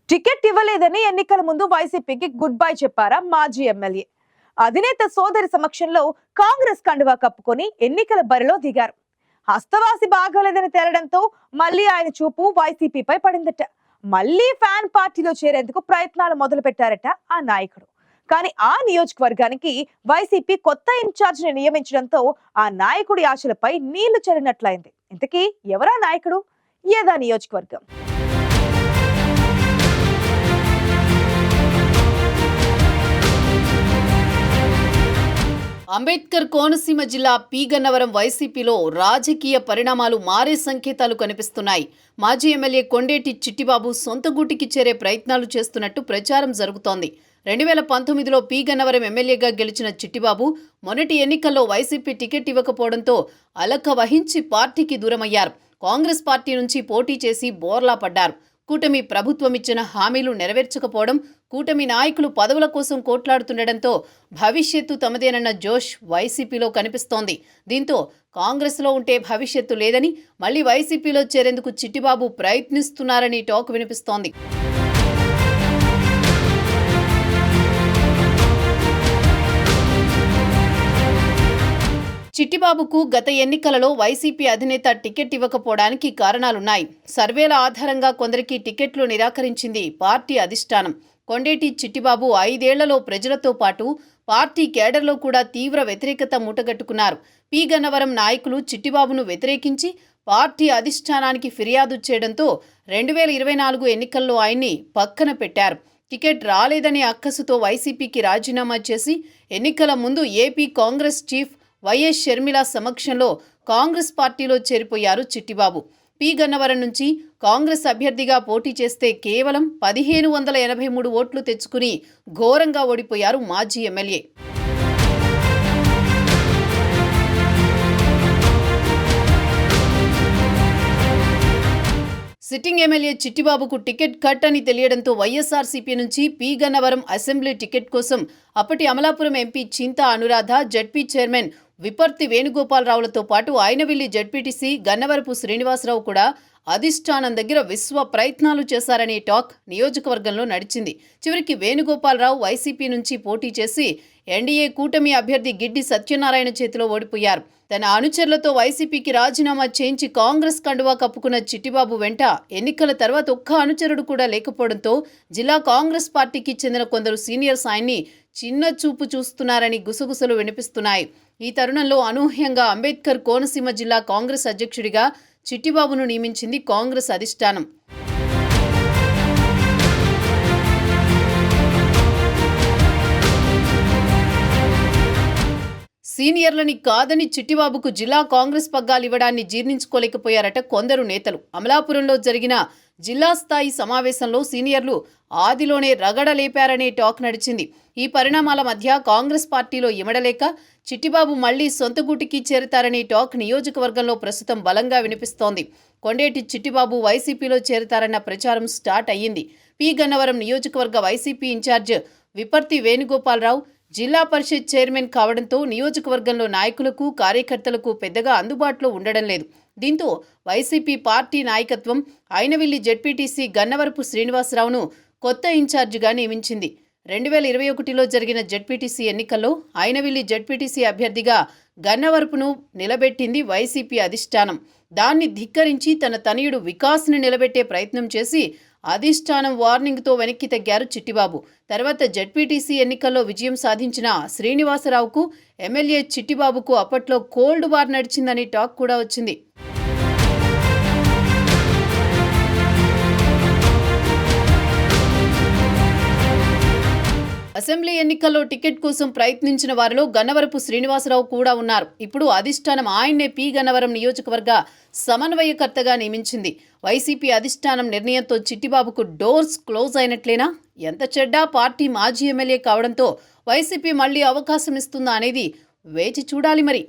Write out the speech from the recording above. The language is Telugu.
టికెట్ ఇవ్వలేదని ఎన్నికల ముందు వైసీపీకి గుడ్ బై చెప్పారా మాజీ ఎమ్మెల్యే. అధినేత సోదరి సమక్షంలో కాంగ్రెస్ కండువా కప్పుకొని ఎన్నికల బరిలో దిగారు. హస్తవాసి బాగోలేదని తేలడంతో మళ్ళీ ఆయన చూపు వైసీపీపై పడిందట. మళ్ళీ ఫ్యాన్ పార్టీలో చేరేందుకు ప్రయత్నాలు మొదలు పెట్టారట ఆ నాయకుడు. కానీ ఆ నియోజకవర్గానికి వైసీపీ కొత్త ఇన్ఛార్జిని నియమించడంతో ఆ నాయకుడి ఆశలపై నీళ్లు చల్లినట్లయింది. ఇంతకీ ఎవరా నాయకుడు, ఏదా నియోజకవర్గం? అంబేద్కర్ కోనసీమ జిల్లా పి గన్నవరం వైసీపీలో రాజకీయ పరిణామాలు మారే సంకేతాలు కనిపిస్తున్నాయి. మాజీ ఎమ్మెల్యే కొండేటి చిట్టిబాబు సొంత గూటికి చేరే ప్రయత్నాలు చేస్తున్నట్టు ప్రచారం జరుగుతోంది. 2019లో పి గన్నవరం ఎమ్మెల్యేగా గెలిచిన చిట్టిబాబు మొన్నటి ఎన్నికల్లో వైసీపీ టికెట్ ఇవ్వకపోవడంతో అలక వహించి పార్టీకి దూరమయ్యారు. కాంగ్రెస్ పార్టీ నుంచి పోటీ చేసి బోర్లా పడ్డారు. కూటమి ప్రభుత్వం ఇచ్చిన హామీలు నెరవేర్చకపోవడం, కూటమి నాయకులు పదవుల కోసం కోట్లాడుతుండటంతో భవిష్యత్తు తమదేనన్న జోష్ వైసీపీలో కనిపిస్తోంది. దీంతో కాంగ్రెస్లో ఉంటే భవిష్యత్తు లేదని మళ్లీ వైసీపీలో చేరేందుకు చిట్టిబాబు ప్రయత్నిస్తున్నారని టాక్ వినిపిస్తోంది. చిట్టిబాబుకు గత ఎన్నికలలో వైసీపీ అధినేత టికెట్ ఇవ్వకపోవడానికి కారణాలున్నాయి. సర్వేల ఆధారంగా కొందరికి టికెట్లు నిరాకరించింది పార్టీ అధిష్టానం. కొండేటి చిట్టిబాబు 5 ఏళ్లలో ప్రజలతో పాటు పార్టీ కేడర్లో కూడా తీవ్ర వ్యతిరేకత మూటగట్టుకున్నారు. పి గన్నవరం నాయకులు చిట్టిబాబును వ్యతిరేకించి పార్టీ అధిష్టానానికి ఫిర్యాదు చేయడంతో 2024 ఎన్నికల్లో ఆయన్ని పక్కన పెట్టారు. టికెట్ రాలేదనే అక్కసుతో వైసీపీకి రాజీనామా చేసి ఎన్నికల ముందు AP Congress chief YS Sharmila సమక్షంలో కాంగ్రెస్ పార్టీలో చేరిపోయారు చిట్టిబాబు. పి గన్నవరం నుంచి కాంగ్రెస్ అభ్యర్థిగా పోటీ చేస్తే కేవలం 1583 ఓట్లు తెచ్చుకుని ఘోరంగా ఓడిపోయారు మాజీ ఎమ్మెల్యే. సిట్టింగ్ ఎమ్మెల్యే చిట్టిబాబుకు టికెట్ కట్ అని తెలియడంతో వైఎస్ఆర్సీపీ నుంచి పి గన్నవరం అసెంబ్లీ టికెట్ కోసం అప్పటి అమలాపురం ఎంపీ చింతా అనురాధ, జడ్పీ చైర్మన్ విపర్తి వేణుగోపాలరావులతో పాటు ఆయనవిల్లి జడ్పీటీసీ గన్నవరపు శ్రీనివాసరావు కూడా అధిష్టానం దగ్గర విశ్వ ప్రయత్నాలు చేశారనే టాక్ నియోజకవర్గంలో నడిచింది. చివరికి వేణుగోపాలరావు వైసీపీ నుంచి పోటీ చేసి ఎన్డీఏ కూటమి అభ్యర్థి గిడ్డి సత్యనారాయణ చేతిలో ఓడిపోయారు. తన అనుచరులతో వైసీపీకి రాజీనామా చేయించి కాంగ్రెస్ కండువా కప్పుకున్న చిట్టిబాబు వెంట ఎన్నికల తర్వాత ఒక్క అనుచరుడు కూడా లేకపోవడంతో జిల్లా కాంగ్రెస్ పార్టీకి చెందిన కొందరు సీనియర్స్ ఆయన్ని చిన్న చూపు చూస్తున్నారని గుసగుసలు వినిపిస్తున్నాయి. ఈ తరుణంలో అనూహ్యంగా అంబేద్కర్ కోనసీమ జిల్లా కాంగ్రెస్ అధ్యక్షుడిగా చిట్టిబాబును నియమించింది కాంగ్రెస్ అధిష్టానం. సీనియర్లని కాదని చిట్టిబాబుకు జిల్లా కాంగ్రెస్ పగ్గాలు ఇవ్వడాన్ని జీర్ణించుకోలేకపోయారట కొందరు నేతలు. అమలాపురంలో జరిగిన జిల్లా స్థాయి సమావేశంలో సీనియర్లు ఆదిలోనే రగడలేపారనే టాక్ నడిచింది. ఈ పరిణామాల మధ్య కాంగ్రెస్ పార్టీలో ఇమడలేక చిట్టిబాబు మళ్లీ సొంత గూటికి చేరతారనే టాక్ నియోజకవర్గంలో ప్రస్తుతం బలంగా వినిపిస్తోంది. కొండేటి చిట్టిబాబు వైసీపీలో చేరతారన్న ప్రచారం స్టార్ట్ అయ్యింది. పి గన్నవరం నియోజకవర్గ వైసీపీ ఇన్ఛార్జ్ విపర్తి వేణుగోపాలరావు జిల్లా పరిషత్ చైర్మన్ కావడంతో నియోజకవర్గంలో నాయకులకు, కార్యకర్తలకు పెద్దగా అందుబాటులో ఉండడం లేదు. దీంతో వైసీపీ పార్టీ నాయకత్వం ఆయనవిల్లి జడ్పీటీసీ గన్నవరపు శ్రీనివాసరావును కొత్త ఇన్ఛార్జిగా నియమించింది. 2021లో జరిగిన జడ్పీటీసీ ఎన్నికల్లో ఆయనవిల్లి జడ్పీటీసీ అభ్యర్థిగా గన్నవరపును నిలబెట్టింది వైసీపీ అధిష్టానం. దాన్ని ధిక్కరించి తన తనయుడు వికాస్ని నిలబెట్టే ప్రయత్నం చేసి అధిష్టానం వార్నింగ్తో వెనక్కి తగ్గారు చిట్టిబాబు. తర్వాత జడ్పీటీసీ ఎన్నికల్లో విజయం సాధించిన శ్రీనివాసరావుకు, ఎమ్మెల్యే చిట్టిబాబుకు అప్పట్లో కోల్డ్ వార్ నడిచిందని టాక్ కూడా వచ్చింది. అసెంబ్లీ ఎన్నికల్లో టికెట్ కోసం ప్రయత్నించిన వారిలో గన్నవరపు శ్రీనివాసరావు కూడా ఉన్నారు. ఇప్పుడు అధిష్టానం ఆయన్నే పి గన్నవరం నియోజకవర్గ సమన్వయకర్తగా నియమించింది. వైసీపీ అధిష్టానం నిర్ణయంతో చిట్టిబాబుకు డోర్స్ క్లోజ్ అయినట్లేనా? ఎంత చెడ్డా పార్టీ మాజీ ఎమ్మెల్యే కావడంతో వైసీపీ మళ్లీ అవకాశం ఇస్తుందా అనేది వేచి చూడాలి మరి.